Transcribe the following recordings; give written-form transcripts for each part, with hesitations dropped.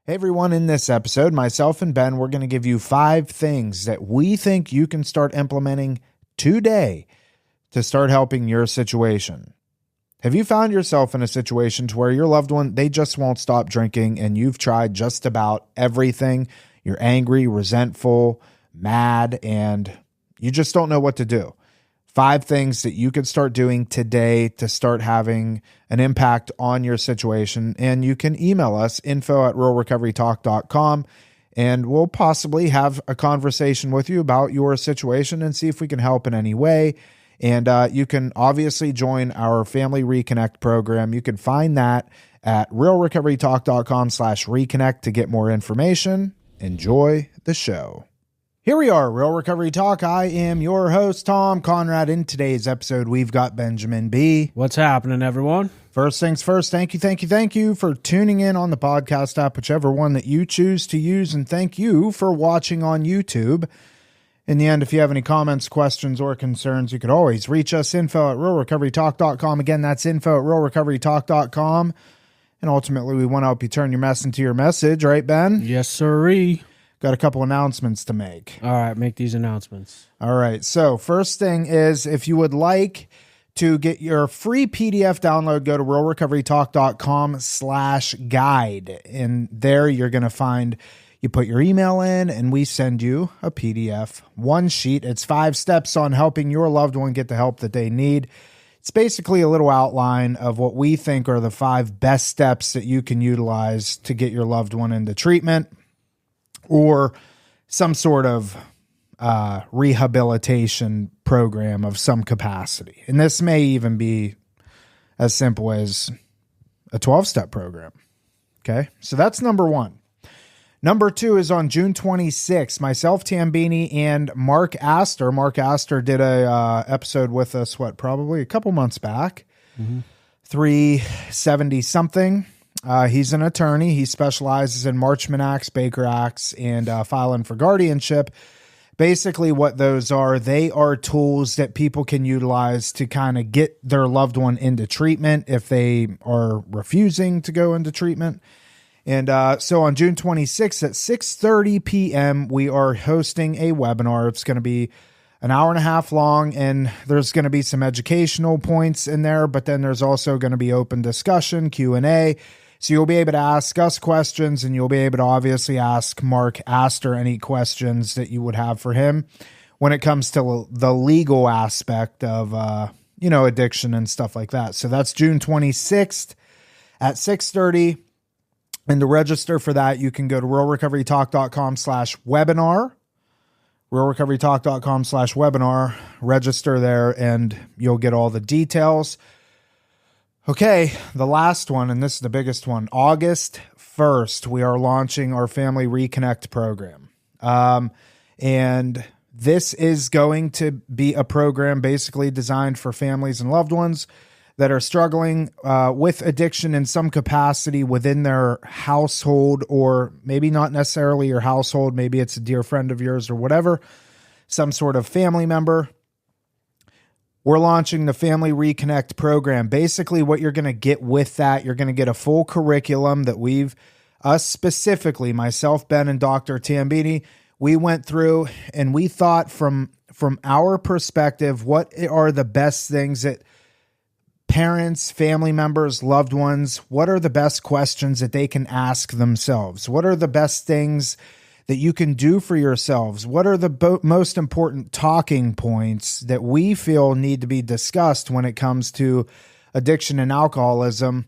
Hey everyone, in this episode, myself and Ben, we're going to give you 5 things that we think you can start implementing today to start helping your situation. Have you found yourself in a situation to where your loved one, they just won't stop drinking and you've tried just about everything? You're angry, resentful, mad, and you just don't know what to do. 5 things that you could start doing today to start having an impact on your situation. And you can email us, info@realrecoverytalk.com, and we'll possibly have a conversation with you about your situation and see if we can help in any way. And you can obviously join our Family Reconnect program. You can find that at realrecoverytalk.com/reconnect to get more information. Enjoy the show. Here we are, Real Recovery Talk. I am your host, Tom Conrad. In today's episode, we've got Benjamin B. What's happening, everyone? First things first, thank you for tuning in on the podcast app, whichever one that you choose to use, and thank you for watching on YouTube. In the end, if you have any comments, questions, or concerns, you could always reach us, info@realrecoverytalk.com. Again, that's info@realrecoverytalk.com. And ultimately, we want to help you turn your mess into your message, right, Ben? Yes, sirree. Got a couple announcements to make. All right, make these announcements. All right. So first thing is, if you would like to get your free PDF download, go to realrecoverytalk.com/guide. And there you're going to find, you put your email in and we send you a PDF one sheet. It's 5 steps on helping your loved one get the help that they need. It's basically a little outline of what we think are the 5 best steps that you can utilize to get your loved one into treatment or some sort of rehabilitation program of some capacity. And this may even be as simple as a 12-step program. Okay, so that's number 1. Number 2 is on June 26th. Myself, Tambini, and Mark Astor. Mark Astor did a episode with us, probably a couple months back. 370-something. He's an attorney. He specializes in Marchman Acts, Baker Acts, and filing for guardianship. Basically what those are, they are tools that people can utilize to kind of get their loved one into treatment if they are refusing to go into treatment. And so on June 26th at 6:30 p.m., we are hosting a webinar. It's going to be an hour and a half long, and there's going to be some educational points in there, but then there's also going to be open discussion, Q&A. So you'll be able to ask us questions, and you'll be able to obviously ask Mark Astor any questions that you would have for him when it comes to the legal aspect of, addiction and stuff like that. So that's June 26th at 6:30. And to register for that, you can go to realrecoverytalk.com/webinar, realrecoverytalk.com/webinar, register there, and you'll get all the details. Okay, the last one, and this is the biggest one, August 1st, we are launching our Family Reconnect program. And this is going to be a program basically designed for families and loved ones that are struggling with addiction in some capacity within their household, or maybe not necessarily your household. Maybe it's a dear friend of yours or whatever, some sort of family member. We're launching the Family Reconnect program. Basically, what you're going to get with that, you're going to get a full curriculum that us specifically, myself, Ben, and Dr. Tambini, we went through and we thought from our perspective, what are the best things that parents, family members, loved ones, what are the best questions that they can ask themselves? What are the best things that you can do for yourselves? What are the most important talking points that we feel need to be discussed when it comes to addiction and alcoholism?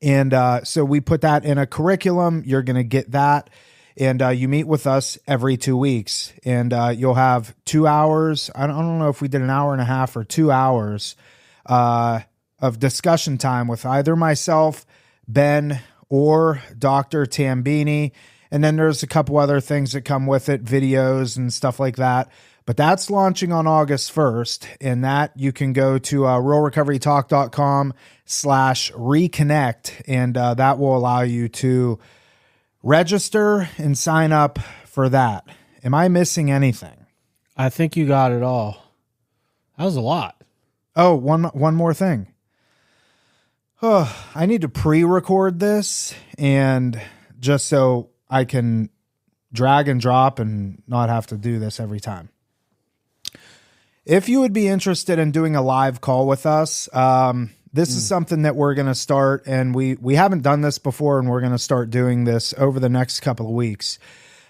And so we put that in a curriculum. You're going to get that. And you meet with us every 2 weeks. And you'll have 2 hours. I don't know if we did an hour and a half or 2 hours of discussion time with either myself, Ben, or Dr. Tambini. And then there's a couple other things that come with it, videos and stuff like that. But that's launching on August 1st. And that you can go to realrecoverytalk.com/reconnect. And that will allow you to register and sign up for that. Am I missing anything? I think you got it all. That was a lot. Oh, one more thing. Oh, I need to pre-record this and just so I can drag and drop and not have to do this every time. If you would be interested in doing a live call with us, this is something that we're going to start, and we haven't done this before, and we're going to start doing this over the next couple of weeks.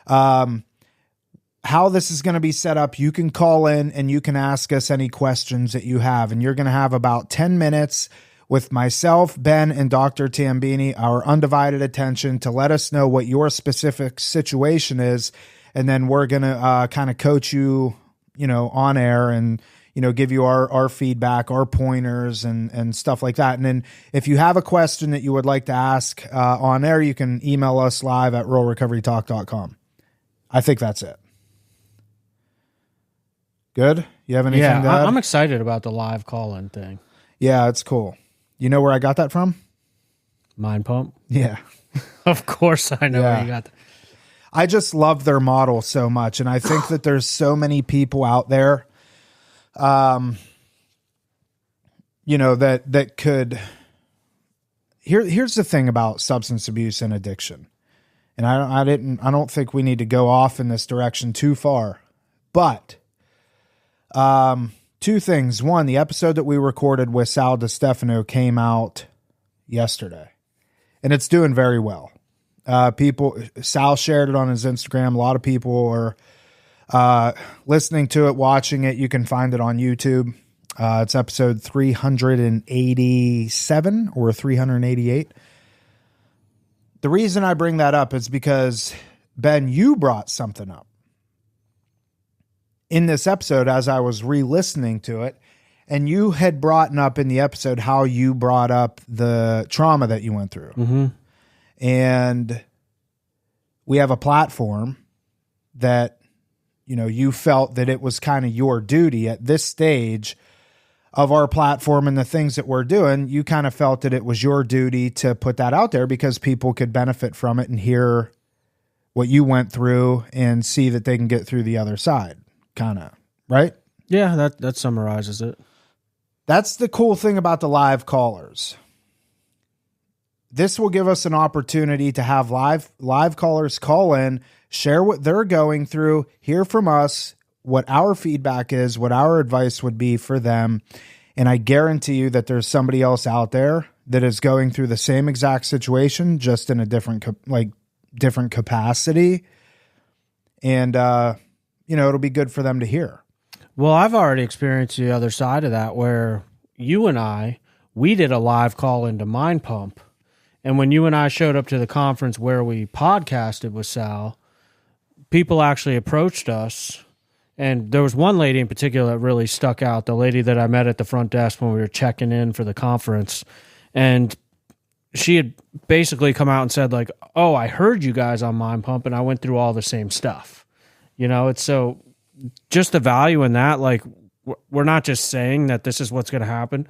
How this is going to be set up, you can call in and you can ask us any questions that you have, and you're going to have about 10 minutes with myself, Ben, and Dr. Tambini, our undivided attention to let us know what your specific situation is, and then we're going to kind of coach you, on air and, give you our feedback, our pointers and stuff like that. And then if you have a question that you would like to ask on air, you can email us live at ruralrecoverytalk.com. I think that's it. Good? You have anything to add? I'm excited about the live call-in thing. Yeah, it's cool. You know where I got that from? Mind Pump? Yeah. Of course I know where you got that. I just love their model so much, and I think that there's so many people out there, that could. Here's the thing about substance abuse and addiction, and I don't think we need to go off in this direction too far, but two things. One, the episode that we recorded with Sal DiStefano came out yesterday, and it's doing very well. Sal shared it on his Instagram. A lot of people are listening to it, watching it. You can find it on YouTube. It's episode 387 or 388. The reason I bring that up is because, Ben, you brought something up in this episode as I was re-listening to it, and you had brought up in the episode how you brought up the trauma that you went through. Mm-hmm. And we have a platform that, you felt that it was kind of your duty at this stage of our platform and the things that we're doing. You kind of felt that it was your duty to put that out there because people could benefit from it and hear what you went through and see that they can get through the other side, kind of, right? Yeah, that summarizes it. That's the cool thing about the live callers. This will give us an opportunity to have live callers call in, share what they're going through, hear from us, what our feedback is, what our advice would be for them. And I guarantee you that there's somebody else out there that is going through the same exact situation, just in a different capacity. And, it'll be good for them to hear. Well, I've already experienced the other side of that where you and we did a live call into Mind Pump. And when you and I showed up to the conference where we podcasted with Sal, people actually approached us. And there was one lady in particular that really stuck out, the lady that I met at the front desk when we were checking in for the conference. And she had basically come out and said, like, oh, I heard you guys on Mind Pump, and I went through all the same stuff. It's so just the value in that, like, we're not just saying that this is what's going to happen.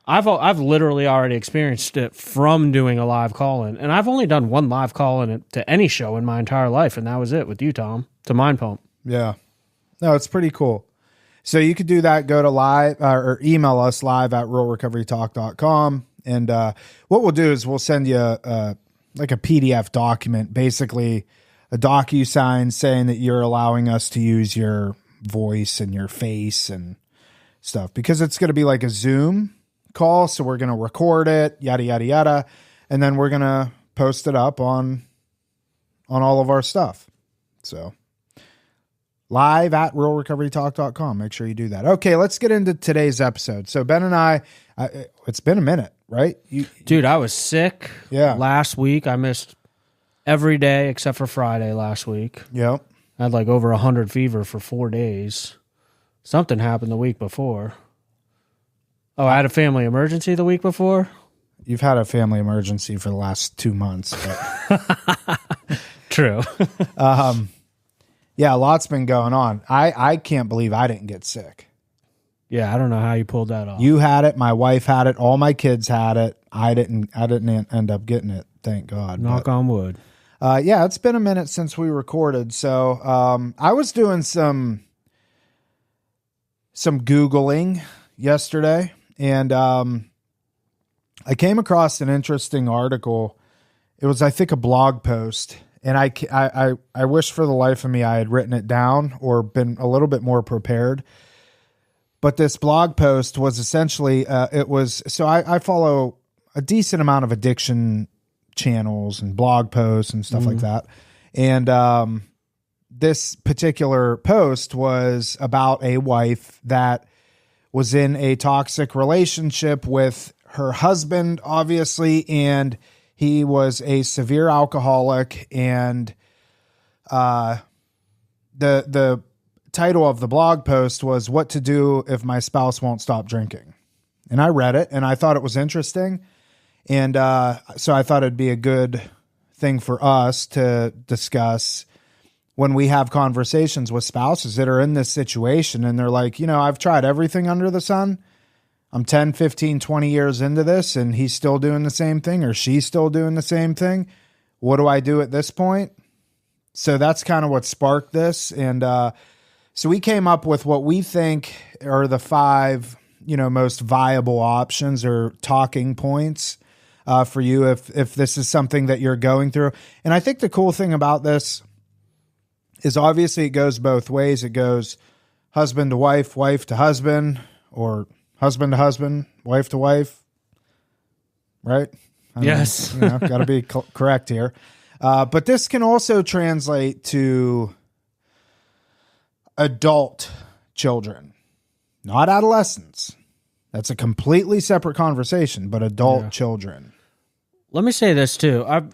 I've literally already experienced it from doing a live call-in, and I've only done one live call-in to any show in my entire life, and that was it with you, Tom, to Mind Pump. Yeah. No, it's pretty cool. So you could do that. Go to live or email us live at ruralrecoverytalk.com. And what we'll do is we'll send you like a PDF document, basically a DocuSign saying that you're allowing us to use your voice and your face and stuff, because it's going to be like a Zoom call. So we're going to record it, yada, yada, yada. And then we're going to post it up on all of our stuff. So live at ruralrecoverytalk.com. Make sure you do that. Okay, let's get into today's episode. So Ben and I, it's been a minute, right? Dude, I was sick last week. I missed every day except for Friday last week. Yep. I had like over 100 fever for 4 days. Something happened the week before. Oh, I had a family emergency the week before? You've had a family emergency for the last 2 months. But True. Yeah, a lot's been going on. I can't believe I didn't get sick. Yeah, I don't know how you pulled that off. You had it. My wife had it. All my kids had it. I didn't end up getting it. Thank God. Knock on wood. Yeah, it's been a minute since we recorded. So I was doing some Googling yesterday, and I came across an interesting article, it was, I think, a blog post. And I wish for the life of me I had written it down or been a little bit more prepared. But this blog post was essentially, I follow a decent amount of addiction channels and blog posts and stuff like that. And this particular post was about a wife that was in a toxic relationship with her husband, obviously, and he was a severe alcoholic. And the title of the blog post was "What to Do If My Spouse Won't Stop Drinking." And I read it and I thought it was interesting. And so I thought it'd be a good thing for us to discuss when we have conversations with spouses that are in this situation and they're like, I've tried everything under the sun. I'm 10, 15, 20 years into this and he's still doing the same thing or she's still doing the same thing. What do I do at this point? So that's kind of what sparked this. And so we came up with what we think are the 5, most viable options or talking points for you if this is something that you're going through. And I think the cool thing about this is obviously it goes both ways. It goes husband to wife, wife to husband, or husband to husband, wife to wife, right? Yes. Got to be correct here. But this can also translate to adult children, not adolescents. That's a completely separate conversation, but adult children. Let me say this too. I've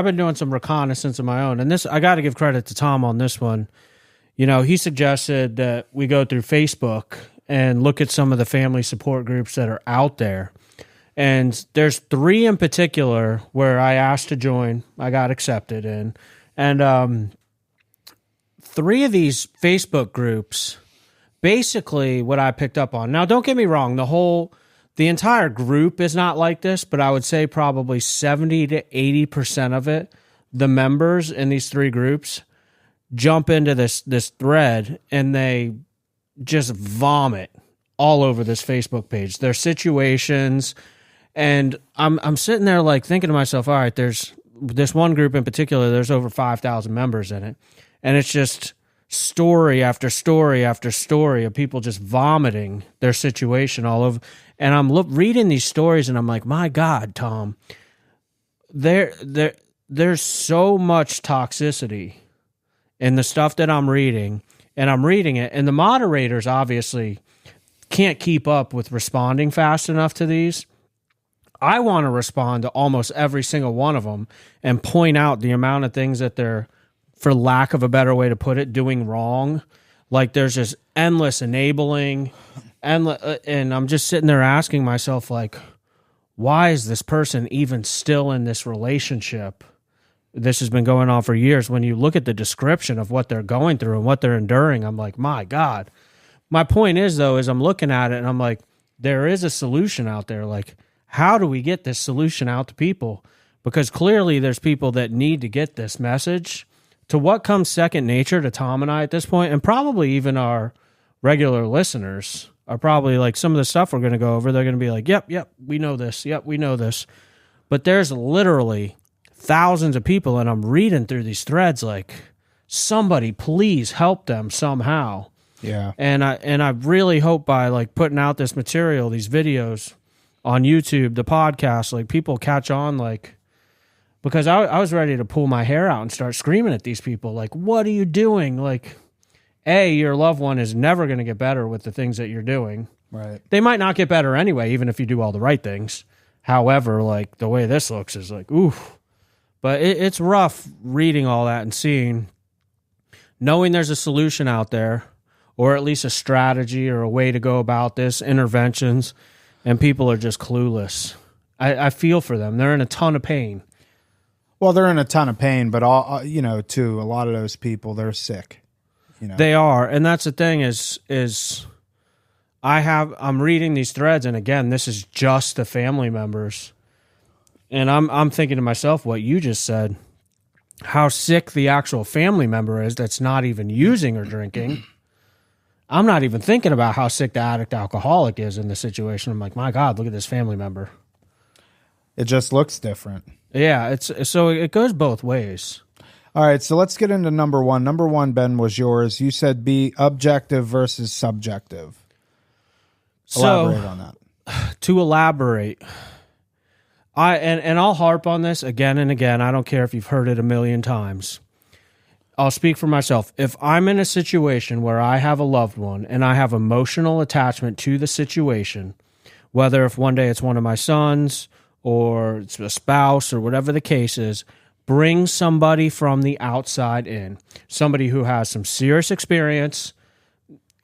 been doing some reconnaissance of my own, and I got to give credit to Tom on this one. He suggested that we go through Facebook and look at some of the family support groups that are out there. And there's 3 in particular where I asked to join. I got accepted in. And 3 of these Facebook groups, basically what I picked up on. Now, don't get me wrong. The entire group is not like this, but I would say probably 70 to 80% of it, the members in these 3 groups, jump into this thread and they just vomit all over this Facebook page, their situations. And I'm sitting there like thinking to myself, all right, there's this one group in particular, there's over 5,000 members in it. And it's just story after story after story of people just vomiting their situation all over. And I'm reading these stories and I'm like, my God, Tom, there's so much toxicity in the stuff that I'm reading, and I'm reading it. And the moderators obviously can't keep up with responding fast enough to these. I want to respond to almost every single one of them and point out the amount of things that they're, for lack of a better way to put it, doing wrong. Like there's just endless enabling, and I'm just sitting there asking myself, like, why is this person even still in this relationship? This has been going on for years. When you look at the description of what they're going through and what they're enduring, I'm like, my God. My point is, though, is I'm looking at it and I'm like, there is a solution out there. Like, how do we get this solution out to people? Because clearly there's people that need to get this message. To what comes second nature to Tom and I at this point, and probably even our regular listeners are probably like, some of the stuff we're going to go over, they're going to be like, yep, we know this. Yep, we know this. But there's literally thousands of people, and I'm reading through these threads like, somebody please help them somehow. Yeah. And I really hope by like putting out this material, these videos on YouTube, the podcast, like people catch on, like, because I was ready to pull my hair out and start screaming at these people. Like, what are you doing? Like, your loved one is never going to get better with the things that you're doing. Right. They might not get better anyway, even if you do all the right things. However, like the way this looks is like, oof. But it's rough reading all that and knowing there's a solution out there, or at least a strategy or a way to go about this, interventions, and people are just clueless. I feel for them. They're in a ton of pain. Well, they're in a ton of pain, but too, a lot of those people, they're sick. They are, and that's the thing is I'm reading these threads, and again, this is just the family members, and I'm thinking to myself what you just said, how sick the actual family member is that's not even using or drinking. I'm not even thinking about how sick the addict alcoholic is in this situation. I'm like, my God, look at this family member. It just looks different. Yeah, so it goes both ways. All right, so let's get into number one. Number one, Ben, was yours. You said be objective versus subjective. Elaborate on that. To elaborate, I'll harp on this again and again. I don't care if you've heard it a million times. I'll speak for myself. If I'm in a situation where I have a loved one and I have emotional attachment to the situation, whether if one day it's one of my sons or it's a spouse or whatever the case is, bring somebody from the outside in, somebody who has some serious experience.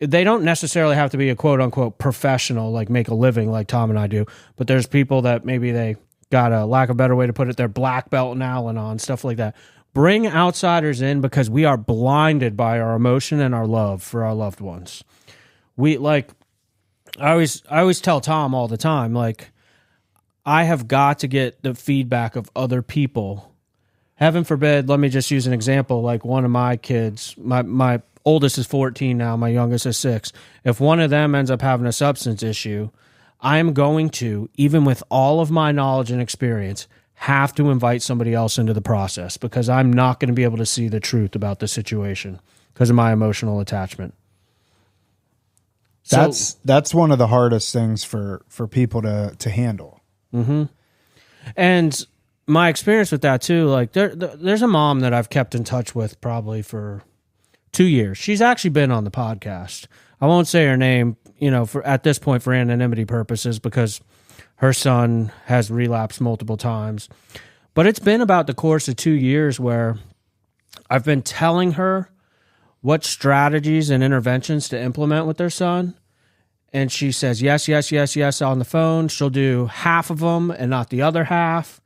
They don't necessarily have to be a quote-unquote professional, like make a living like Tom and I do, but there's people that maybe they got, a lack of a better way to put it, their black belt in Al-Anon, stuff like that. Bring outsiders in because we are blinded by our emotion and our love for our loved ones. I always tell Tom all the time, like, I have got to get the feedback of other people. Heaven forbid, let me just use an example, like one of my kids, my oldest is 14 now, my youngest is 6. If one of them ends up having a substance issue, I'm going to, even with all of my knowledge and experience, have to invite somebody else into the process because I'm not going to be able to see the truth about the situation because of my emotional attachment. That's one of the hardest things for people to handle. Mm-hmm. And my experience with that too, like there's a mom that I've kept in touch with probably for 2 years. She's actually been on the podcast. I won't say her name, at this point for anonymity purposes because her son has relapsed multiple times. But it's been about the course of 2 years where I've been telling her what strategies and interventions to implement with their son. And she says, yes, yes, yes, yes on the phone. She'll do half of them and not the other half.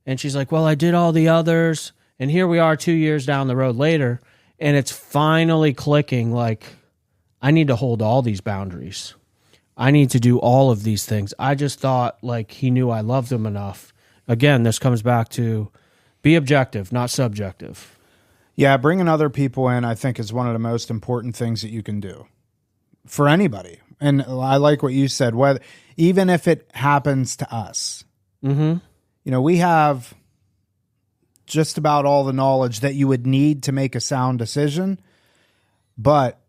And she's like, well, I did all the others. And here we are 2 years down the road later. And it's finally clicking like, I need to hold all these boundaries. I need to do all of these things. I just thought like he knew I loved him enough. Again, this comes back to be objective, not subjective. Yeah, bringing other people in, I think, is one of the most important things that you can do for anybody. And I like what you said, even if it happens to us. Mm-hmm. We have just about all the knowledge that you would need to make a sound decision. But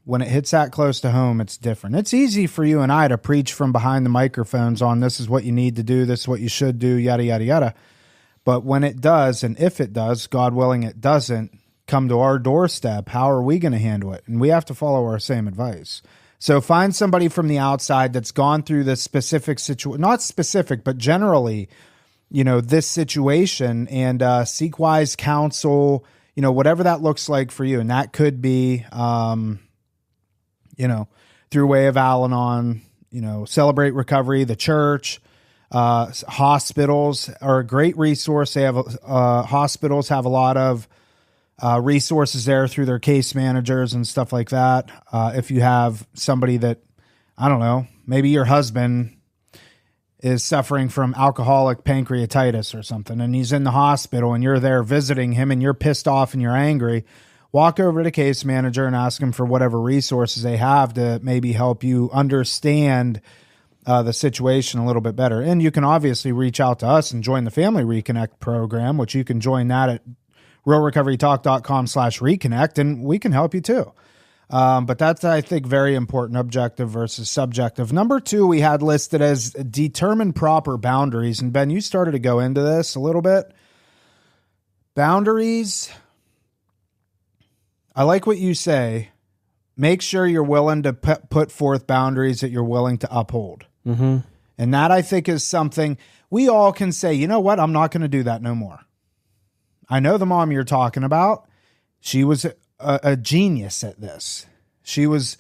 when it hits that close to home, it's different. It's easy for you and I to preach from behind the microphones on this is what you need to do, this is what you should do, yada, yada, yada. But when it does, and if it does, God willing it doesn't, come to our doorstep, how are we going to handle it? And we have to follow our same advice. So find somebody from the outside that's gone through this specific situation, not specific, but generally, this situation, and seek wise counsel, whatever that looks like for you. And that could be, through Way of Al-Anon, Celebrate Recovery, the church, hospitals are a great resource. They have, hospitals have a lot of resources there through their case managers and stuff like that. If you have somebody that, I don't know, maybe your husband is suffering from alcoholic pancreatitis or something, and he's in the hospital and you're there visiting him and you're pissed off and you're angry, walk over to the case manager and ask them for whatever resources they have to maybe help you understand the situation a little bit better. And you can obviously reach out to us and join the Family Reconnect program, which you can join that at realrecoverytalk.com/reconnect, and we can help you too. But that's, I think, very important, objective versus subjective. Number 2, we had listed as determine proper boundaries. And Ben, you started to go into this a little bit. Boundaries, I like what you say. Make sure you're willing to put forth boundaries that you're willing to uphold. Mm-hmm. And that, I think, is something we all can say, you know what, I'm not going to do that no more. I know the mom you're talking about. She was a genius at this. She was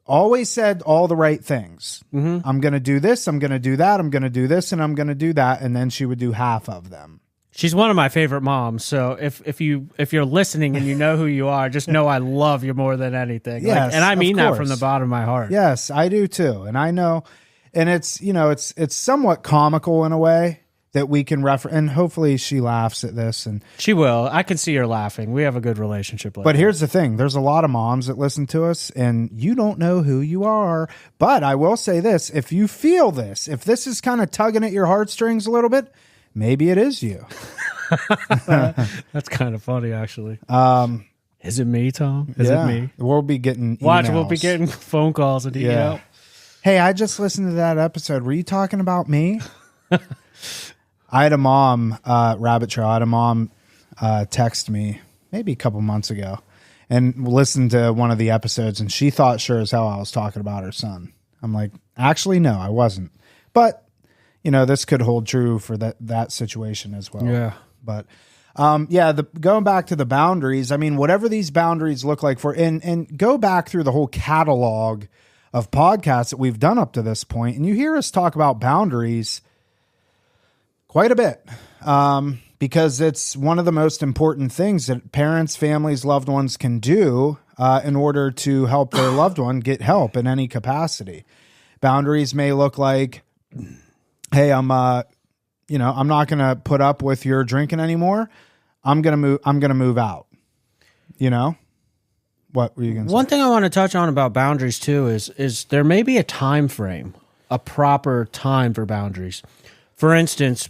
always said all the right things. Mm-hmm. I'm going to do this. I'm going to do that. I'm going to do this, and I'm going to do that. And then she would do half of them. She's one of my favorite moms. So if you're listening and you know who you are, just know I love you more than anything. Yes, and I mean that course. from the bottom of my heart. Yes, I do too. And I know, and it's, it's somewhat comical in a way that we can refer, and hopefully she laughs at this. And she will. I can see her laughing. We have a good relationship. But here's the thing. There's a lot of moms that listen to us, and you don't know who you are. But I will say this. If you feel this, if this is kind of tugging at your heartstrings a little bit, maybe it is you. That's kind of funny, actually. Is it me, Tom? Is Yeah. it me? We'll be getting Watch, emails. we'll be getting phone calls and Yeah. Hey, I just listened to that episode. Were you talking about me? I had a mom, Rabbit Trail, I had a mom text me maybe a couple months ago and listened to one of the episodes, and she thought sure as hell I was talking about her son. I'm like, actually, no, I wasn't. But, this could hold true for that situation as well. Yeah. But going back to the boundaries, I mean, whatever these boundaries look like and go back through the whole catalog of podcasts that we've done up to this point, and you hear us talk about boundaries quite a bit, because it's one of the most important things that parents, families, loved ones can do in order to help their loved one get help in any capacity. Boundaries may look like, hey, I'm not going to put up with your drinking anymore. I'm going to move out. What were you going to say? One thing I want to touch on about boundaries too is there may be a time frame, a proper time for boundaries. For instance,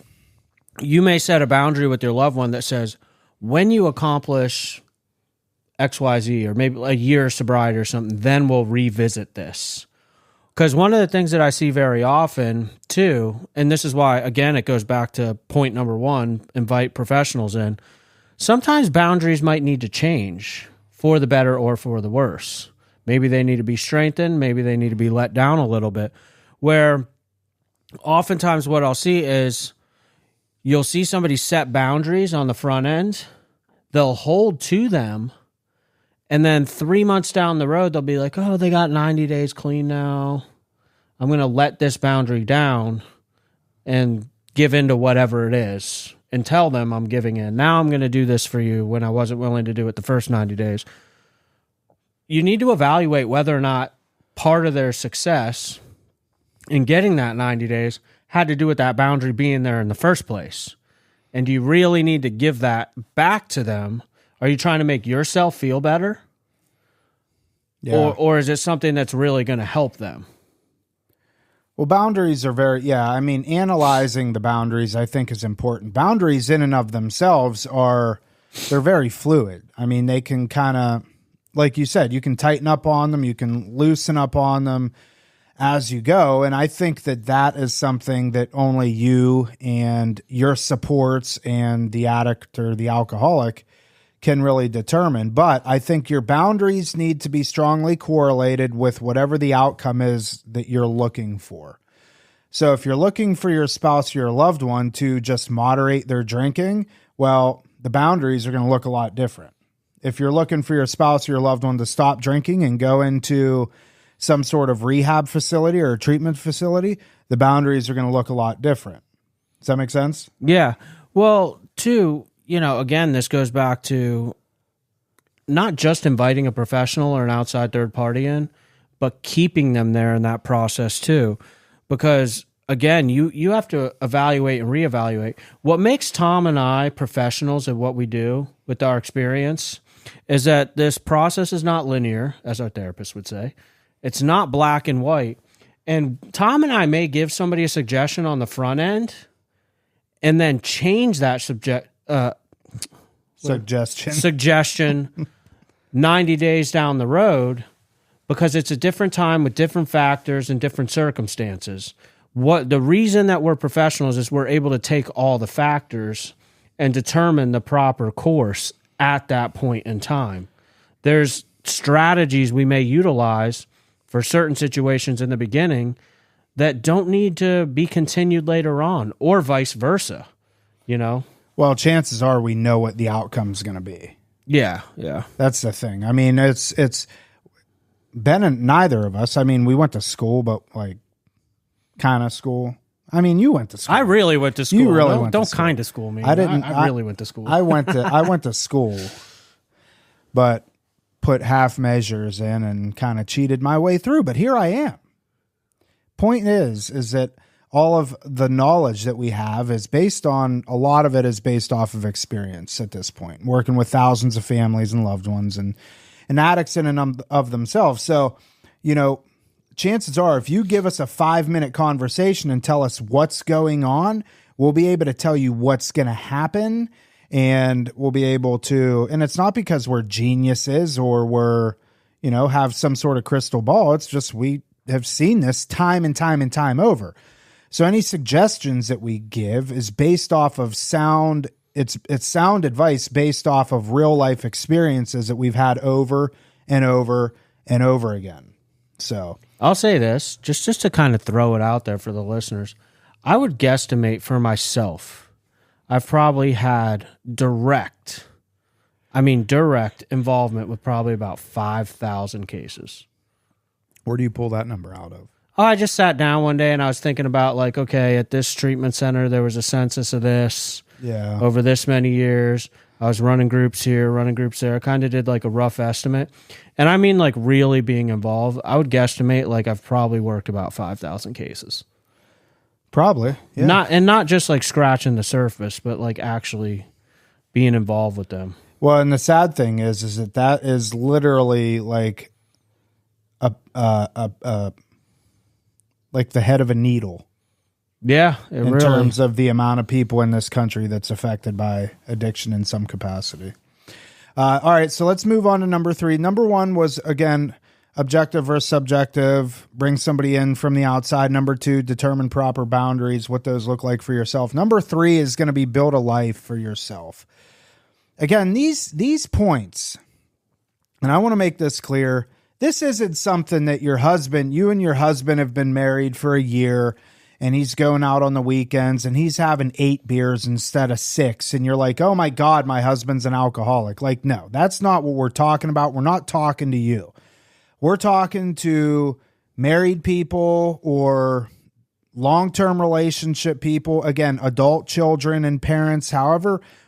you may set a boundary with your loved one that says, when you accomplish XYZ, or maybe a year of sobriety or something, then we'll revisit this. Because one of the things that I see very often too, and this is why, again, it goes back to point number one, invite professionals in. Sometimes boundaries might need to change for the better or for the worse. Maybe they need to be strengthened. Maybe they need to be let down a little bit. Where oftentimes what I'll see is you'll see somebody set boundaries on the front end. They'll hold to them. And then 3 months down the road, they'll be like, oh, they got 90 days clean now. I'm going to let this boundary down and give in to whatever it is and tell them I'm giving in. Now I'm going to do this for you when I wasn't willing to do it the first 90 days. You need to evaluate whether or not part of their success in getting that 90 days had to do with that boundary being there in the first place. And do you really need to give that back to them? Are you trying to make yourself feel better? Yeah. Or is it something that's really going to help them? Well, boundaries are analyzing the boundaries, I think, is important. Boundaries in and of themselves they're very fluid. I mean, they can kind of, like you said, you can tighten up on them, you can loosen up on them as you go. And I think that is something that only you and your supports and the addict or the alcoholic can really determine. But I think your boundaries need to be strongly correlated with whatever the outcome is that you're looking for. So if you're looking for your spouse or your loved one to just moderate their drinking, well, the boundaries are going to look a lot different. If you're looking for your spouse or your loved one to stop drinking and go into some sort of rehab facility or a treatment facility, the boundaries are going to look a lot different. Does that make sense? Yeah. Well, too, again, this goes back to not just inviting a professional or an outside third party in, but keeping them there in that process too. Because, again, you have to evaluate and reevaluate. What makes Tom and I professionals at what we do with our experience is that this process is not linear, as our therapist would say. It's not black and white. And Tom and I may give somebody a suggestion on the front end and then change that suggestion 90 days down the road because it's a different time with different factors and different circumstances. The reason that we're professionals is we're able to take all the factors and determine the proper course at that point in time. There's strategies we may utilize for certain situations in the beginning that don't need to be continued later on, or vice versa, Well, chances are we know what the outcome's going to be. Yeah. That's the thing. I mean, it's Ben and neither of us. I mean, we went to school, but like kind of school. I mean, you went to school. I really went to school. You really went to don't school. kind of school me. I didn't. I really went to school. I went to school, but put half measures in and kind of cheated my way through. But here I am. Point is that all of the knowledge that we have is based on, a lot of it is based off of experience at this point, working with thousands of families and loved ones and addicts in and of themselves. So, chances are if you give us a 5-minute conversation and tell us what's going on, we'll be able to tell you what's going to happen, and we'll be able to, and it's not because we're geniuses or we're, have some sort of crystal ball. It's just we have seen this time and time and time over. So any suggestions that we give is based off of sound. It's sound advice based off of real life experiences that we've had over and over and over again. So I'll say this, just to kind of throw it out there for the listeners. I would guesstimate for myself, I've probably had direct involvement with probably about 5,000 cases. Where do you pull that number out of? Oh, I just sat down one day and I was thinking about like, okay, at this treatment center, there was a census of this over this many years. I was running groups here, running groups there. I kind of did like a rough estimate. And I mean like really being involved, I would guesstimate like I've probably worked about 5,000 cases. Probably. Yeah. Not just like scratching the surface, but like actually being involved with them. Well, and the sad thing is that is literally like like the head of a needle. Yeah, in terms of the amount of people in this country that's affected by addiction in some capacity. All right, so let's move on to number 3. Number 1 was, again, objective versus subjective, bring somebody in from the outside. Number 2, determine proper boundaries, what those look like for yourself. Number 3 is going to be build a life for yourself. Again, these points, and I want to make this clear, this isn't something that you and your husband have been married for a year, and he's going out on the weekends and he's having 8 beers instead of 6. And you're like, oh my God, my husband's an alcoholic. Like, no, that's not what we're talking about. We're not talking to you. We're talking to married people or long-term relationship people. Again, adult children and parents,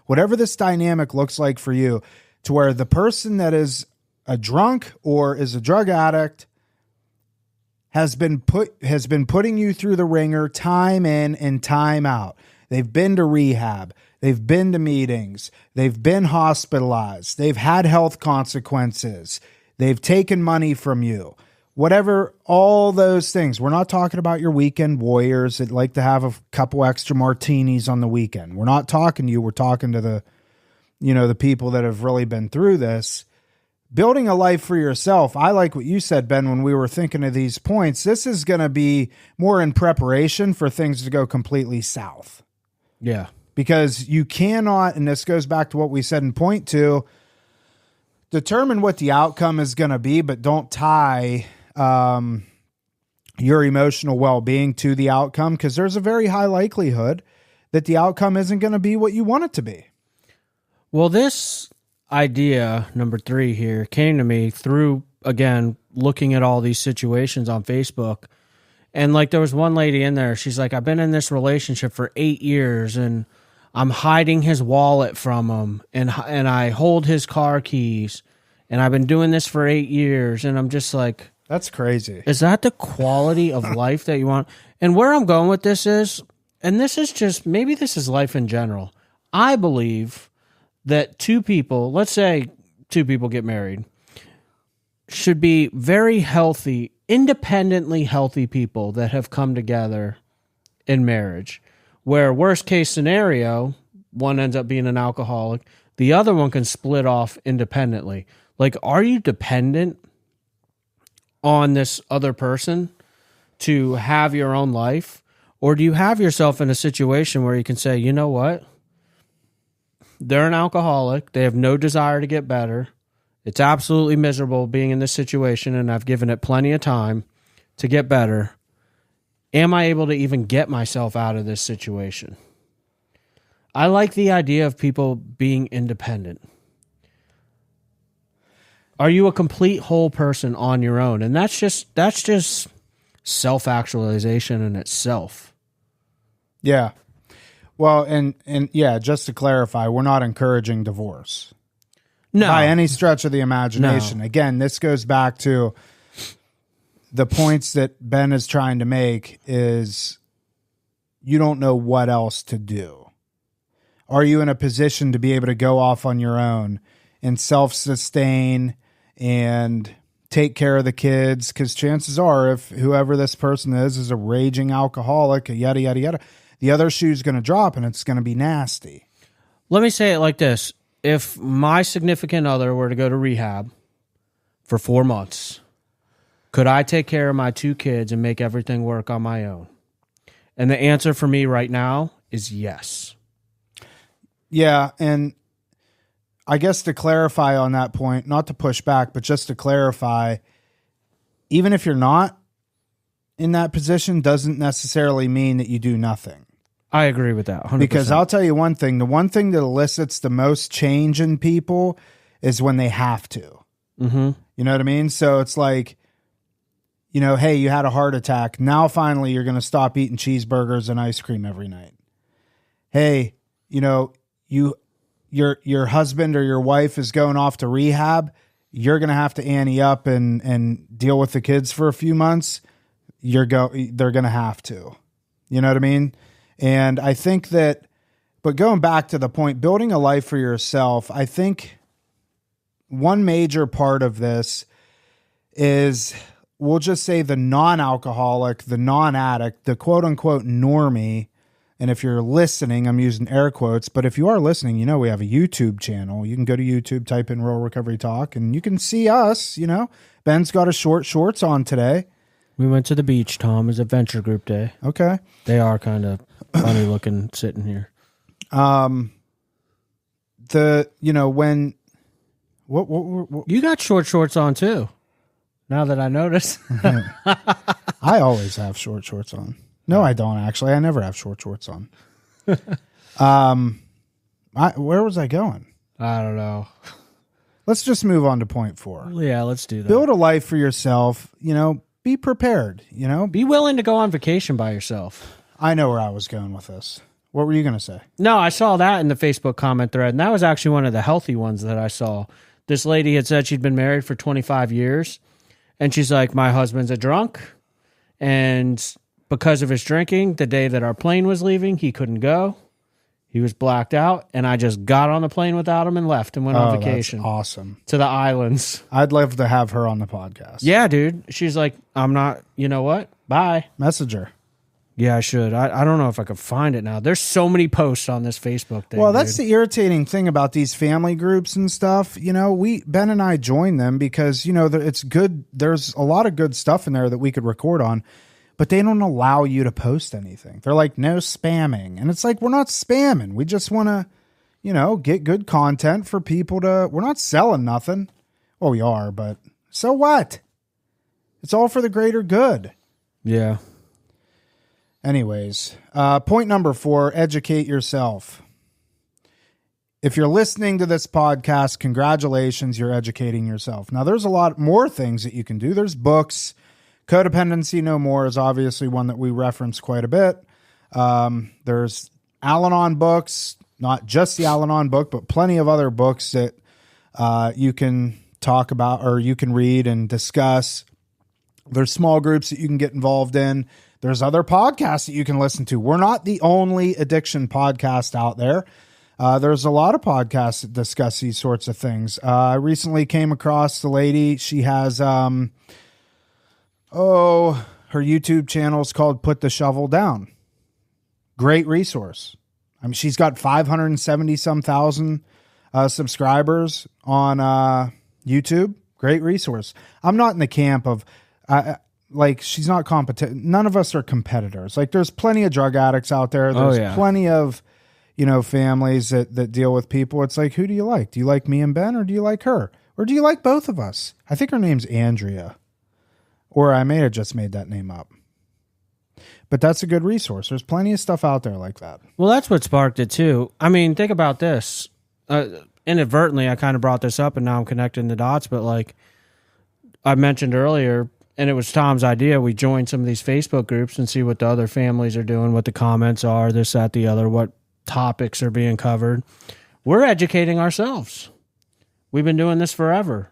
whatever this dynamic looks like for you, to where the person that is a drunk or is a drug addict has been putting you through the ringer time in and time out. They've been to rehab. They've been to meetings. They've been hospitalized. They've had health consequences. They've taken money from you. Whatever, all those things. We're not talking about your weekend warriors that like to have a couple extra martinis on the weekend. We're not talking to you. We're talking to the people that have really been through this. Building a life for yourself. I like what you said, Ben, when we were thinking of these points. This is going to be more in preparation for things to go completely south. Yeah. Because you cannot, and this goes back to what we said in point 2, determine what the outcome is going to be, but don't tie your emotional well-being to the outcome, because there's a very high likelihood that the outcome isn't going to be what you want it to be. Well, this idea, number 3 here, came to me through, again, looking at all these situations on Facebook. And like there was one lady in there, she's like, I've been in this relationship for 8 years and I'm hiding his wallet from him and I hold his car keys and I've been doing this for 8 years. And I'm just like, that's crazy. Is that the quality of life that you want? And where I'm going with this is, and this is just, maybe this is life in general. I believe that 2 people, let's say 2 people get married, should be very healthy, independently healthy people that have come together in marriage, where worst case scenario, one ends up being an alcoholic, the other one can split off independently. Like, are you dependent on this other person to have your own life? Or do you have yourself in a situation where you can say, you know what? They're an alcoholic. They have no desire to get better. It's absolutely miserable being in this situation, and I've given it plenty of time to get better. Am I able to even get myself out of this situation? I like the idea of people being independent. Are you a complete whole person on your own? And that's just self-actualization in itself. Yeah. Well, and yeah, just to clarify, we're not encouraging divorce. No. By any stretch of the imagination. No. Again, this goes back to the points that Ben is trying to make is you don't know what else to do. Are you in a position to be able to go off on your own and self-sustain and take care of the kids, because chances are, if whoever this person is a raging alcoholic, yada, yada, yada, the other shoe's going to drop and it's going to be nasty. Let me say it like this. If my significant other were to go to rehab for 4 months, could I take care of my 2 kids and make everything work on my own? And the answer for me right now is yes. Yeah, and I guess to clarify on that point, not to push back, but just to clarify, even if you're not in that position, doesn't necessarily mean that you do nothing. I agree with that, 100%. Because I'll tell you one thing, the one thing that elicits the most change in people is when they have to. Mm-hmm. You know what I mean? So it's like, you know, hey, you had a heart attack. Now finally you're going to stop eating cheeseburgers and ice cream every night. Hey, you know, your husband or your wife is going off to rehab. You're going to have to ante up and deal with the kids for a few months. They're going to have to. You know what I mean? And I think that, but going back to the point, building a life for yourself, I think one major part of this is, we'll just say the non-alcoholic, the non-addict, the quote-unquote normie. And if you're listening, I'm using air quotes, but if you are listening, you know we have a YouTube channel. You can go to YouTube, type in Real Recovery Talk, and you can see us, you know. Ben's got his shorts on today. We went to the beach, Tom. It was Adventure Group Day. Okay. They are kind of funny looking sitting here. What You got shorts on too. Now that I notice. I always have shorts on. No, I don't actually. I never have shorts on. Where was I going? I don't know. Let's just move on to point 4. Yeah, let's do that. Build a life for yourself. You know, be prepared. You know, Be willing to go on vacation by yourself. I know where I was going with this. What were you going to say? No, I saw that in the Facebook comment thread, and that was actually one of the healthy ones that I saw. This lady had said she'd been married for 25 years, and she's like, my husband's a drunk, and because of his drinking, the day that our plane was leaving, he couldn't go. He was blacked out, and I just got on the plane without him and left and went on vacation. That's awesome. To the islands. I'd love to have her on the podcast. Yeah, dude. She's like, I'm not, you know what? Bye. Message her. Yeah, I should. I don't know if I could find it now. There's so many posts on this Facebook thing. Well, that's the irritating thing about these family groups and stuff. You know, Ben and I joined them because, you know, it's good. There's a lot of good stuff in there that we could record on, but they don't allow you to post anything. They're like, no spamming. And it's like, we're not spamming. We just want to, you know, get good content for people to, we're not selling nothing. Well, we are, but so what? It's all for the greater good. Yeah. Anyways, point number 4, educate yourself. If you're listening to this podcast, congratulations, you're educating yourself. Now, there's a lot more things that you can do. There's books. Codependency No More is obviously one that we reference quite a bit. There's Al-Anon books, not just the Al-Anon book, but plenty of other books that you can talk about or you can read and discuss. There's small groups that you can get involved in. There's other podcasts that you can listen to. We're not the only addiction podcast out there. There's a lot of podcasts that discuss these sorts of things. I recently came across the lady. She has, her YouTube channel is called Put the Shovel Down. Great resource. I mean, she's got 570 some thousand subscribers on YouTube. Great resource. I'm not in the camp of, like, she's not competent. None of us are competitors. Like, there's plenty of drug addicts out there. There's plenty of, you know, families that deal with people. It's like, who do you like? Do you like me and Ben, or do you like her? Or do you like both of us? I think her name's Andrea. Or I may have just made that name up. But that's a good resource. There's plenty of stuff out there like that. Well, that's what sparked it, too. I mean, think about this. Inadvertently, I kind of brought this up, and now I'm connecting the dots. But, like I mentioned earlier, and it was Tom's idea, we join some of these Facebook groups and see what the other families are doing, what the comments are, this, that, the other, what topics are being covered. We're educating ourselves. We've been doing this forever.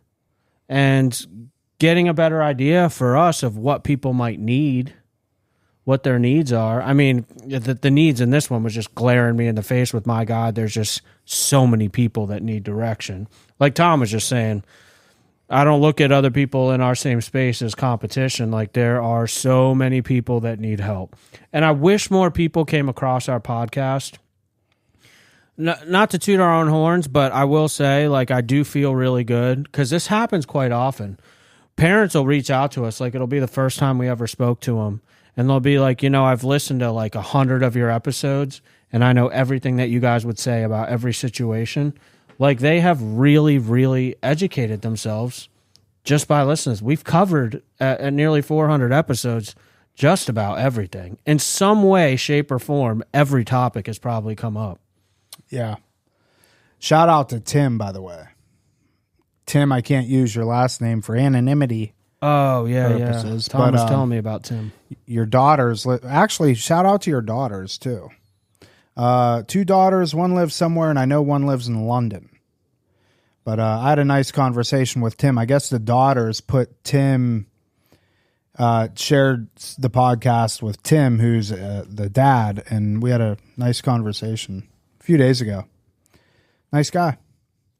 And getting a better idea for us of what people might need, what their needs are. I mean, the needs in this one was just glaring me in the face with, my God, there's just so many people that need direction. Like Tom was just saying, I don't look at other people in our same space as competition. Like, there are so many people that need help. And I wish more people came across our podcast. Not to toot our own horns, but I will say, like, I do feel really good because this happens quite often. Parents will reach out to us. Like, it'll be the first time we ever spoke to them. And they'll be like, I've listened to like 100 of your episodes and I know everything that you guys would say about every situation. Like, they have really, really educated themselves just by listening. We've covered at nearly 400 episodes just about everything. In some way, shape, or form, every topic has probably come up. Yeah. Shout out to Tim, by the way. Tim, I can't use your last name for anonymity. Oh, yeah, purposes, yeah. Tom was telling me about Tim. Your daughters, actually, shout out to your daughters, too. 2 daughters, one lives somewhere, and I know one lives in London. But I had a nice conversation with Tim. I guess the daughters put Tim, shared the podcast with Tim, who's the dad, and we had a nice conversation a few days ago. Nice guy.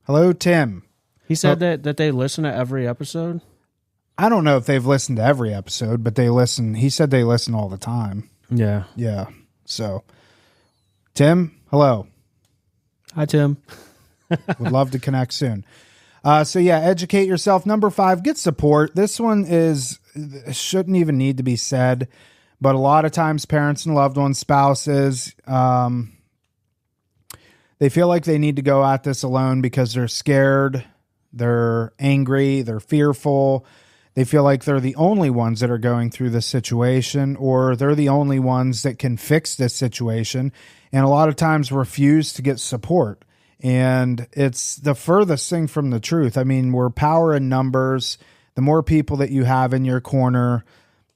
Hello, Tim. He said that they listen to every episode? I don't know if they've listened to every episode, but they listen. He said they listen all the time. Yeah. Yeah. So, Tim, hello. Hi, Tim. Would love to connect soon. So yeah, educate yourself. Number 5, get support. This one shouldn't even need to be said, but a lot of times parents and loved ones, spouses, they feel like they need to go at this alone because they're scared, they're angry, they're fearful. They feel like they're the only ones that are going through this situation, or they're the only ones that can fix this situation, and a lot of times refuse to get support. And it's the furthest thing from the truth. I mean, we're power in numbers. The more people that you have in your corner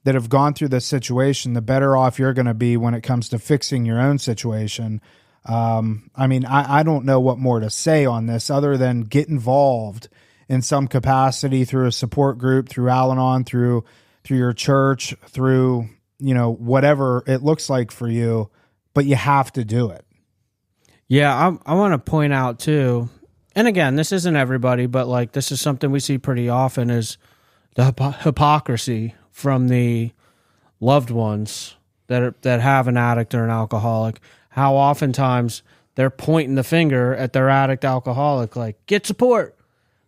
that have gone through this situation, the better off you're going to be when it comes to fixing your own situation. I mean, I don't know what more to say on this other than get involved in some capacity through a support group, through Al-Anon, through your church, through, whatever it looks like for you, but you have to do it. Yeah, I want to point out too, and again, this isn't everybody, but like this is something we see pretty often is the hypocrisy from the loved ones that have an addict or an alcoholic. How oftentimes they're pointing the finger at their addict alcoholic, like, get support.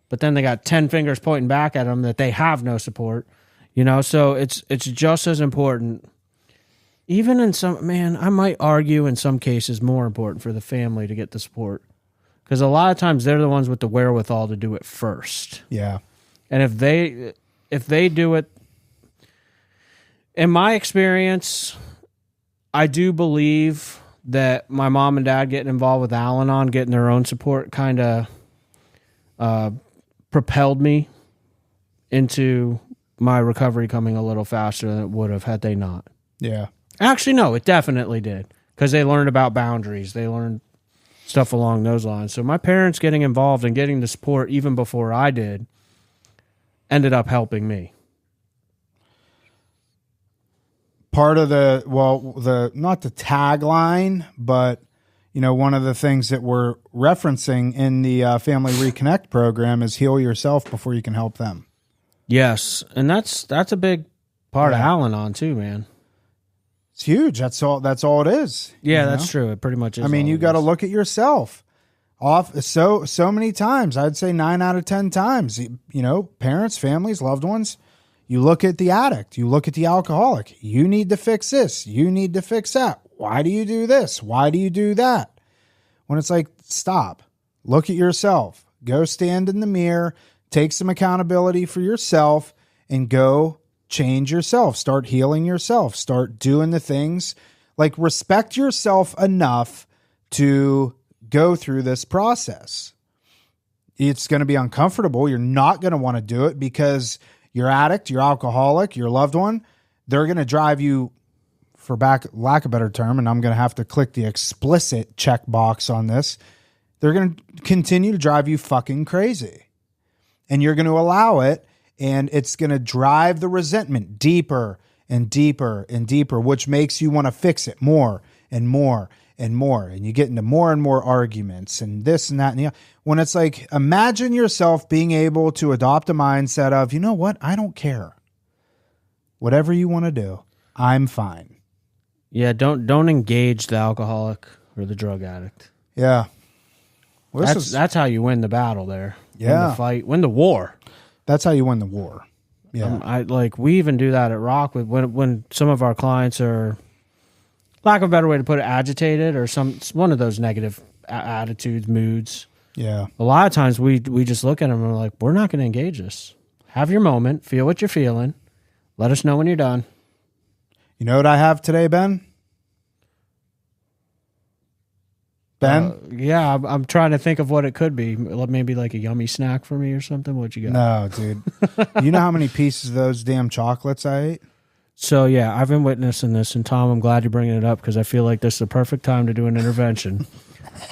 But then they got 10 fingers pointing back at them that they have no support. So it's just as important. Even in I might argue in some cases more important for the family to get the support. Because a lot of times they're the ones with the wherewithal to do it first. Yeah. And if they do it, in my experience, I do believe that my mom and dad getting involved with Al-Anon, getting their own support, kind of propelled me into my recovery coming a little faster than it would have had they not. Yeah. Actually, no, it definitely did, because they learned about boundaries. They learned stuff along those lines. So my parents getting involved and getting the support even before I did ended up helping me. Part of not the tagline, but one of the things that we're referencing in the Family Reconnect program is heal yourself before you can help them. Yes, and that's a big part of Al-Anon too, man. It's huge. That's all it is. Yeah, that's true. It pretty much is. I mean, you got to look at yourself so many times. I'd say 9 out of 10 times, parents, families, loved ones, you look at the addict, you look at the alcoholic, you need to fix this. You need to fix that. Why do you do this? Why do you do that? When it's like, stop, look at yourself, go stand in the mirror, take some accountability for yourself and go change yourself, start healing yourself, start doing the things, like respect yourself enough to go through this process. It's going to be uncomfortable. You're not going to want to do it because your addict, your alcoholic, your loved one, they're going to drive you, for lack of a better term, and I'm going to have to click the explicit checkbox on this, they're going to continue to drive you fucking crazy. And you're going to allow it, and it's going to drive the resentment deeper and deeper and deeper, which makes you want to fix it more and more and more, and you get into more and more arguments and this and that. And when it's like, imagine yourself being able to adopt a mindset of, you know what? I don't care. Whatever you want to do, I'm fine. Don't engage the alcoholic or the drug addict. Yeah. Well, That's how you win the battle there. Yeah. Win the fight, win the war. That's how you win the war. Yeah. We even do that at Rock with when some of our clients are, lack of a better way to put it, agitated or one of those negative attitudes, moods. Yeah. A lot of times we just look at them and we're like, we're not going to engage this. Have your moment, feel what you're feeling. Let us know when you're done. You know what I have today, Ben? Yeah, I'm trying to think of what it could be. Maybe like a yummy snack for me or something. What you got? No, dude. You know how many pieces of those damn chocolates I ate? So, yeah, I've been witnessing this. And, Tom, I'm glad you're bringing it up because I feel like this is the perfect time to do an intervention.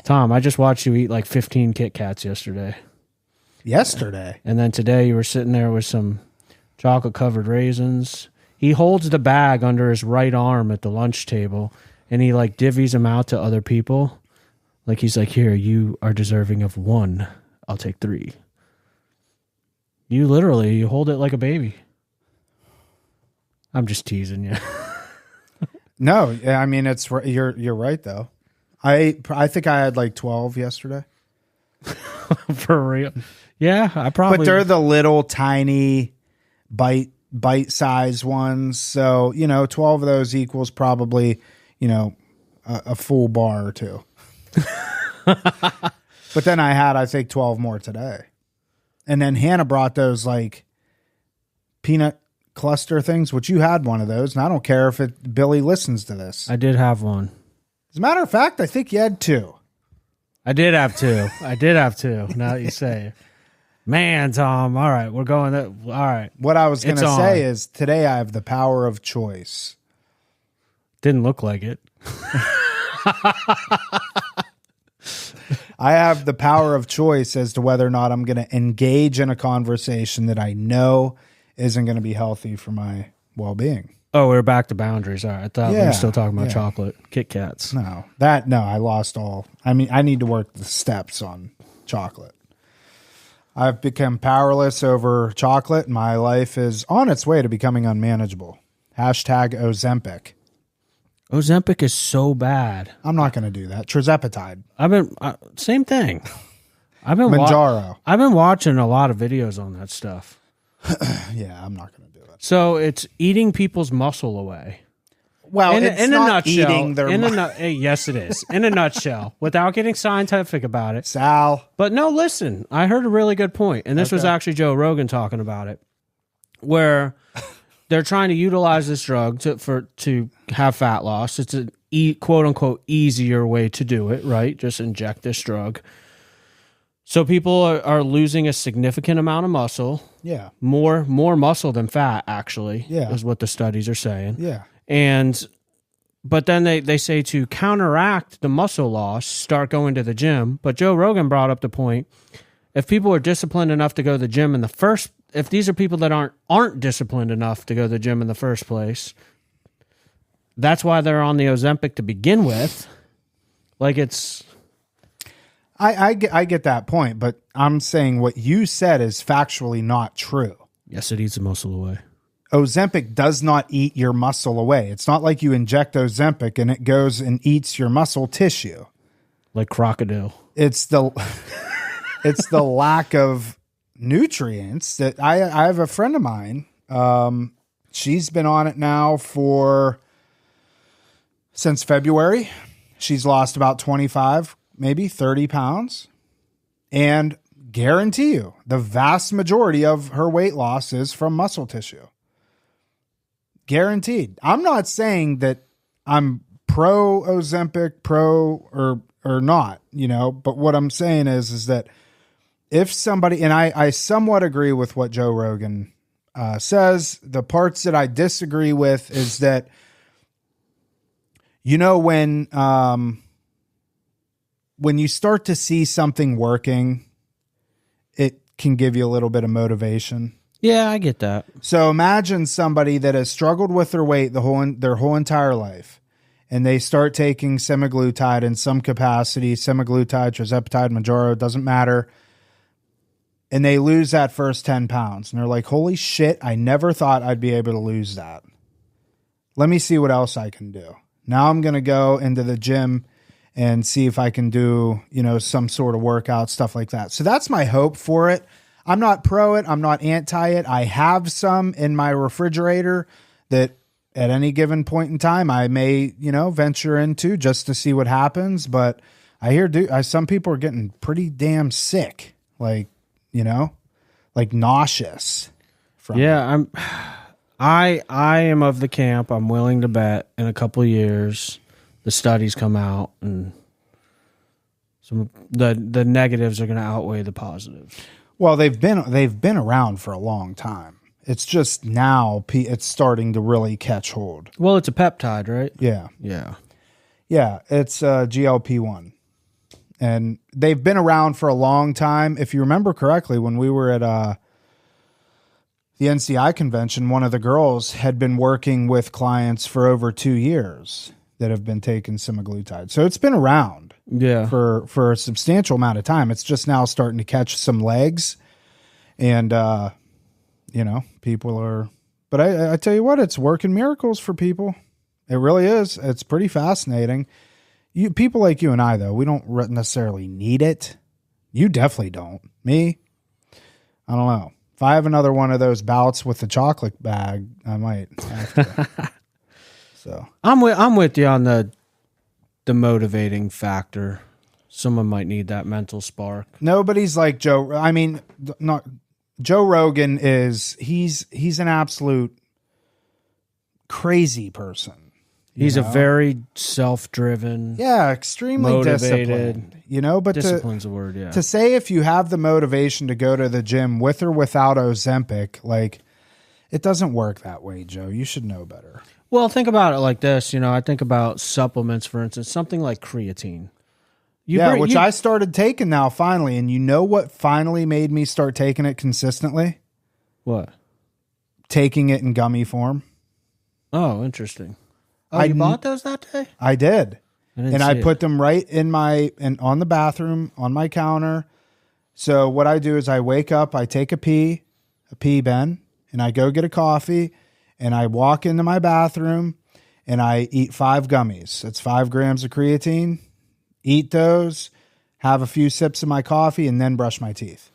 Tom, I just watched you eat like 15 Kit Kats yesterday. Yesterday? And then today you were sitting there with some chocolate-covered raisins. He holds the bag under his right arm at the lunch table, and he, like, divvies them out to other people. Like, he's like, here, you are deserving of 1. I'll take 3. You hold it like a baby. I'm just teasing you. No, I mean, you're right, though. I think I had like 12 yesterday. For real. Yeah, I probably. But they're the little tiny bite-sized ones. So, 12 of those equals probably, a full bar or two. But then I had, I think, 12 more today. And then Hannah brought those like peanut cluster things, which you had one of those. And I don't care if Billy listens to this. I did have one. As a matter of fact, I think you had 2. I did have 2. Now that you say it. Man, Tom. All right. We're going. All right. What I was going to say is today I have the power of choice. Didn't look like it. I have the power of choice as to whether or not I'm going to engage in a conversation that I know isn't going to be healthy for my well-being. Oh, we're back to boundaries. All right. I thought we were still talking about chocolate, Kit Kats. No, I lost all. I mean, I need to work the steps on chocolate. I've become powerless over chocolate. My life is on its way to becoming unmanageable. Hashtag Ozempic. Ozempic is so bad. I'm not going to do that. Tirzepatide. Same thing. Manjaro. I've been watching a lot of videos on that stuff. Yeah, I'm not going to do it. So it's eating people's muscle away. Well, it's in not a nutshell, eating their yes, it is. In a nutshell, without getting scientific about it. Sal. But no, listen, I heard a really good point, and this was actually Joe Rogan talking about it, where they're trying to utilize this drug to have fat loss. It's a quote unquote easier way to do it, right? Just inject this drug. So people are losing a significant amount of muscle. Yeah. More muscle than fat, actually. Yeah. Is what the studies are saying. Yeah. But then they say to counteract the muscle loss, start going to the gym. But Joe Rogan brought up the point, if people are disciplined enough to go to the gym if these are people that aren't disciplined enough to go to the gym in the first place, that's why they're on the Ozempic to begin with. Like it's... I get that point, but I'm saying what you said is factually not true. Yes, it eats the muscle away. Ozempic does not eat your muscle away. It's not like you inject Ozempic and it goes and eats your muscle tissue. Like crocodile. It's the lack of nutrients that I have a friend of mine. She's been on it now since February. She's lost about 25, maybe 30 pounds. And guarantee you, the vast majority of her weight loss is from muscle tissue. Guaranteed. I'm not saying that I'm pro Ozempic, or not, but what I'm saying is that if somebody, and I somewhat agree with what Joe Rogan says, the parts that I disagree with is that, when you start to see something working, it can give you a little bit of motivation. Yeah, I get that. So imagine somebody that has struggled with their weight their whole entire life, and they start taking semaglutide in some capacity, semaglutide, tirzepatide, Mounjaro, doesn't matter. And they lose that first 10 pounds. And they're like, holy shit, I never thought I'd be able to lose that. Let me see what else I can do. Now I'm going to go into the gym and see if I can do, some sort of workout, stuff like that. So that's my hope for it. I'm not pro it. I'm not anti it. I have some in my refrigerator that at any given point in time, I may, venture into just to see what happens. But I hear some people are getting pretty damn sick. Like nauseous. Yeah, I am of the camp. I'm willing to bet in a couple of years the studies come out and the negatives are going to outweigh the positives. Well, they've been around for a long time. It's just now it's starting to really catch hold. Well, it's a peptide, right? Yeah. Yeah. Yeah, it's GLP-1. And they've been around for a long time. If you remember correctly, when we were at the NCI convention, one of the girls had been working with clients for over 2 years that have been taking semaglutide. So it's been around for a substantial amount of time. It's just now starting to catch some legs. And, people are... But I tell you what, it's working miracles for people. It really is. It's pretty fascinating. People like you and I, though, we don't necessarily need it. You definitely don't. Me, I don't know. If I have another one of those bouts with the chocolate bag, I might have to. So I'm with you on the motivating factor. Someone might need that mental spark. Nobody's like Joe. I mean, not Joe Rogan he's an absolute crazy person. He's a very self-driven, extremely motivated, disciplined. But discipline's a word, to say if you have the motivation to go to the gym with or without Ozempic, like, it doesn't work that way, Joe. You should know better. Well, think about it like this. I think about supplements, for instance, something like creatine. Which I started taking now finally. And you know what finally made me start taking it consistently? What? Taking it in gummy form. Oh, interesting. Oh, you bought those that day? I did. I put them right on the bathroom, on my counter. So what I do is I wake up, I take a pee bin, and I go get a coffee, and I walk into my bathroom, and I eat 5 gummies. It's 5 grams of creatine. Eat those, have a few sips of my coffee, and then brush my teeth.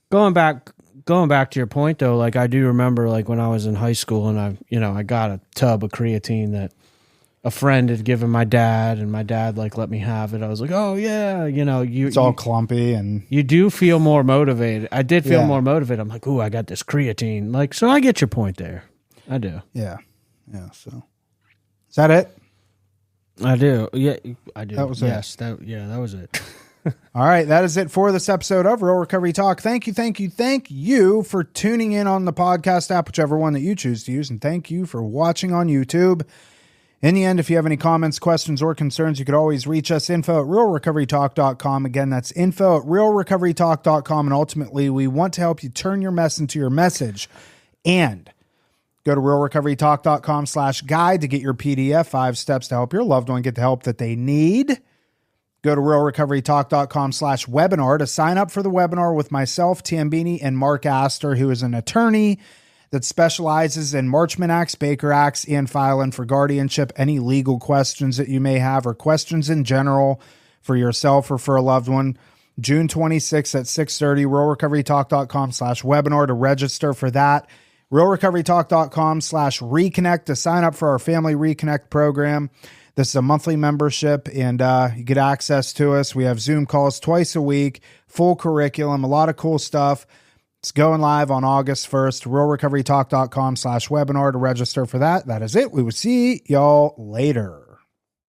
Going back to your point, though, like I do remember, like when I was in high school, and I got a tub of creatine that a friend had given my dad, and my dad let me have it. I was like, oh yeah, it's all clumpy, and you do feel more motivated. I did feel more motivated. I'm like, ooh, I got this creatine. So I get your point there. I do. Yeah. So is that it? I do. Yeah, I do. That was it. That was it. All right, that is it for this episode of Real Recovery Talk. Thank you for tuning in on the podcast app, whichever one that you choose to use, and thank you for watching on YouTube. In the end, if you have any comments, questions, or concerns, you could always reach us, info@realrecoverytalk.com. Again, that's info@realrecoverytalk.com. And ultimately, we want to help you turn your mess into your message. And go to realrecoverytalk.com/guide to get your PDF, 5 steps to help your loved one get the help that they need. Go to realrecoverytalk.com/webinar to sign up for the webinar with myself, Tambini, and Mark Astor, who is an attorney that specializes in Marchman Acts, Baker Acts, and filing for guardianship. Any legal questions that you may have or questions in general for yourself or for a loved one. June 26th at 6:30, realrecoverytalk.com/webinar to register for that. realrecoverytalk.com/reconnect to sign up for our Family Reconnect program. This is a monthly membership, and you get access to us. We have Zoom calls twice a week, full curriculum, a lot of cool stuff. It's going live on August 1st, realrecoverytalk.com/webinar to register for that. That is it. We will see y'all later.